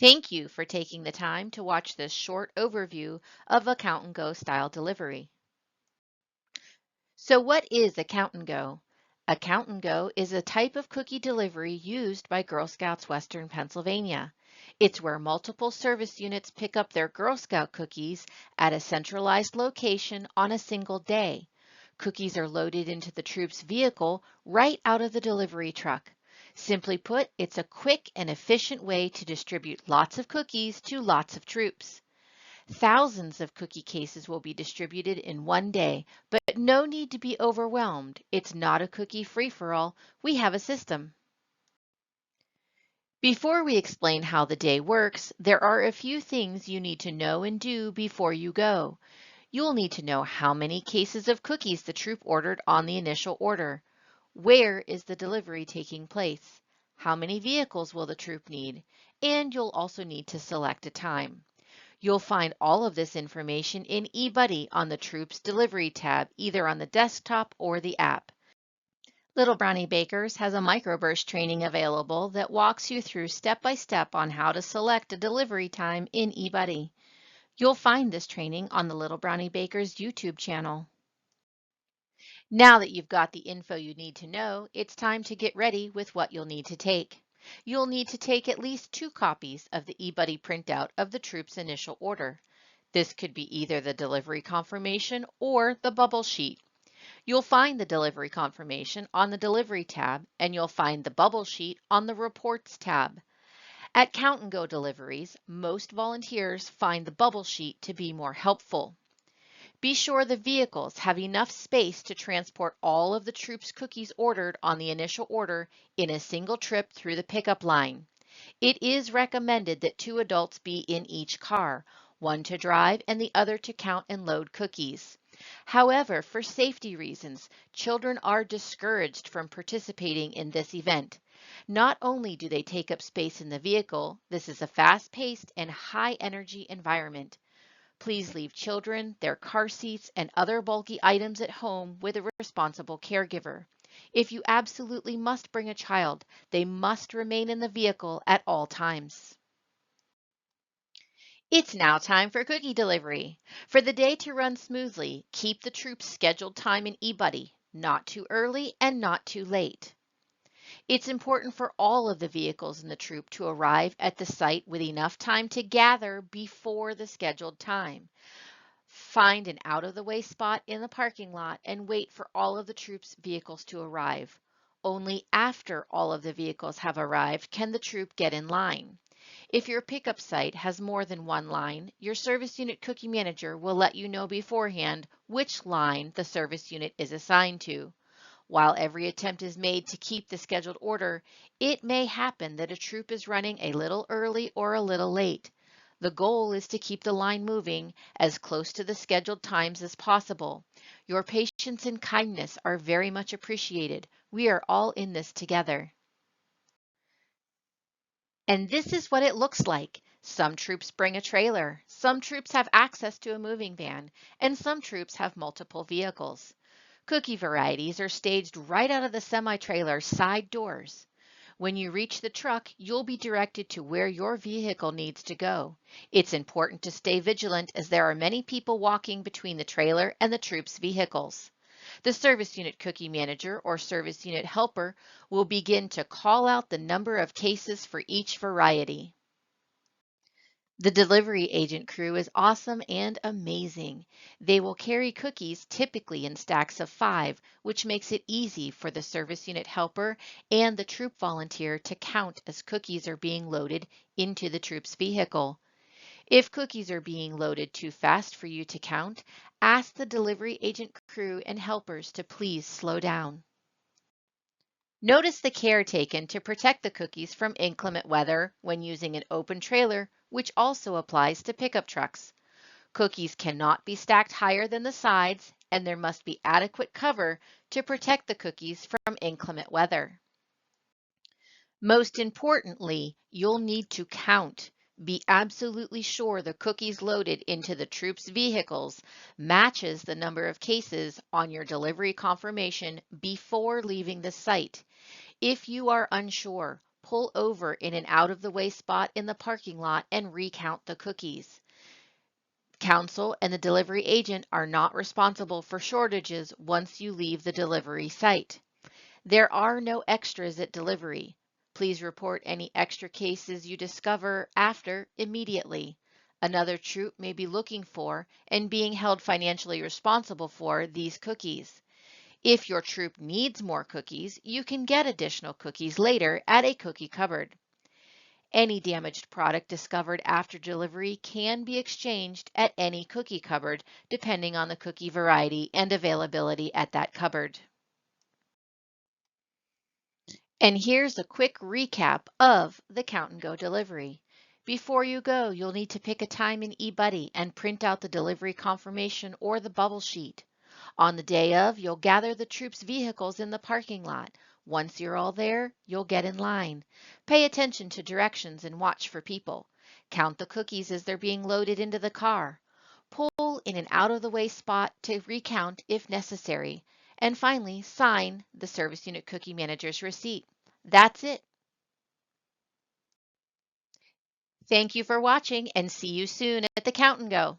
Thank you for taking the time to watch this short overview of Account and Go style delivery. So what is Account and Go? Account and Go is a type of cookie delivery used by Girl Scouts Western Pennsylvania. It's where multiple service units pick up their Girl Scout cookies at a centralized location on a single day. Cookies are loaded into the troop's vehicle right out of the delivery truck. Simply put, it's a quick and efficient way to distribute lots of cookies to lots of troops. Thousands of cookie cases will be distributed in one day, but no need to be overwhelmed. It's not a cookie free-for-all. We have a system. Before we explain how the day works, there are a few things you need to know and do before you go. You'll need to know how many cases of cookies the troop ordered on the initial order. Where is the delivery taking place? How many vehicles will the troop need? And you'll also need to select a time. You'll find all of this information in eBuddy on the Troops Delivery tab, either on the desktop or the app. Little Brownie Bakers has a microburst training available that walks you through step-by-step on how to select a delivery time in eBuddy. You'll find this training on the Little Brownie Bakers YouTube channel. Now that you've got the info you need to know, it's time to get ready with what you'll need to take. You'll need to take at least 2 copies of the eBuddy printout of the troop's initial order. This could be either the delivery confirmation or the bubble sheet. You'll find the delivery confirmation on the Delivery tab, and you'll find the bubble sheet on the Reports tab. At Count and Go deliveries, most volunteers find the bubble sheet to be more helpful. Be sure the vehicles have enough space to transport all of the troops' cookies ordered on the initial order in a single trip through the pickup line. It is recommended that 2 adults be in each car, one to drive and the other to count and load cookies. However, for safety reasons, children are discouraged from participating in this event. Not only do they take up space in the vehicle, this is a fast-paced and high-energy environment. Please leave children, their car seats, and other bulky items at home with a responsible caregiver. If you absolutely must bring a child, they must remain in the vehicle at all times. It's now time for cookie delivery. For the day to run smoothly, keep the troop's scheduled time in eBuddy, not too early and not too late. It's important for all of the vehicles in the troop to arrive at the site with enough time to gather before the scheduled time. Find an out-of-the-way spot in the parking lot and wait for all of the troop's vehicles to arrive. Only after all of the vehicles have arrived can the troop get in line. If your pickup site has more than one line, your service unit cookie manager will let you know beforehand which line the service unit is assigned to. While every attempt is made to keep the scheduled order, it may happen that a troop is running a little early or a little late. The goal is to keep the line moving as close to the scheduled times as possible. Your patience and kindness are very much appreciated. We are all in this together. And this is what it looks like. Some troops bring a trailer, some troops have access to a moving van, and some troops have multiple vehicles. Cookie varieties are staged right out of the semi-trailer's side doors. When you reach the truck, you'll be directed to where your vehicle needs to go. It's important to stay vigilant as there are many people walking between the trailer and the troops' vehicles. The Service Unit Cookie Manager or Service Unit Helper will begin to call out the number of cases for each variety. The delivery agent crew is awesome and amazing. They will carry cookies typically in stacks of 5, which makes it easy for the service unit helper and the troop volunteer to count as cookies are being loaded into the troop's vehicle. If cookies are being loaded too fast for you to count, ask the delivery agent crew and helpers to please slow down. Notice the care taken to protect the cookies from inclement weather when using an open trailer, which also applies to pickup trucks. Cookies cannot be stacked higher than the sides, and there must be adequate cover to protect the cookies from inclement weather. Most importantly, you'll need to count. Be absolutely sure the cookies loaded into the troops' vehicles matches the number of cases on your delivery confirmation before leaving the site. If you are unsure, pull over in an out-of-the-way spot in the parking lot and recount the cookies. Counsel and the delivery agent are not responsible for shortages once you leave the delivery site. There are no extras at delivery. Please report any extra cases you discover after immediately. Another troop may be looking for and being held financially responsible for these cookies. If your troop needs more cookies, you can get additional cookies later at a cookie cupboard. Any damaged product discovered after delivery can be exchanged at any cookie cupboard, depending on the cookie variety and availability at that cupboard. And here's a quick recap of the Count and Go delivery. Before you go, you'll need to pick a time in eBuddy and print out the delivery confirmation or the bubble sheet. On the day of, you'll gather the troops' vehicles in the parking lot. Once you're all there, you'll get in line. Pay attention to directions and watch for people. Count the cookies as they're being loaded into the car. Pull in an out-of-the-way spot to recount if necessary. And finally, sign the Service Unit Cookie Manager's receipt. That's it. Thank you for watching and see you soon at the Count and Go.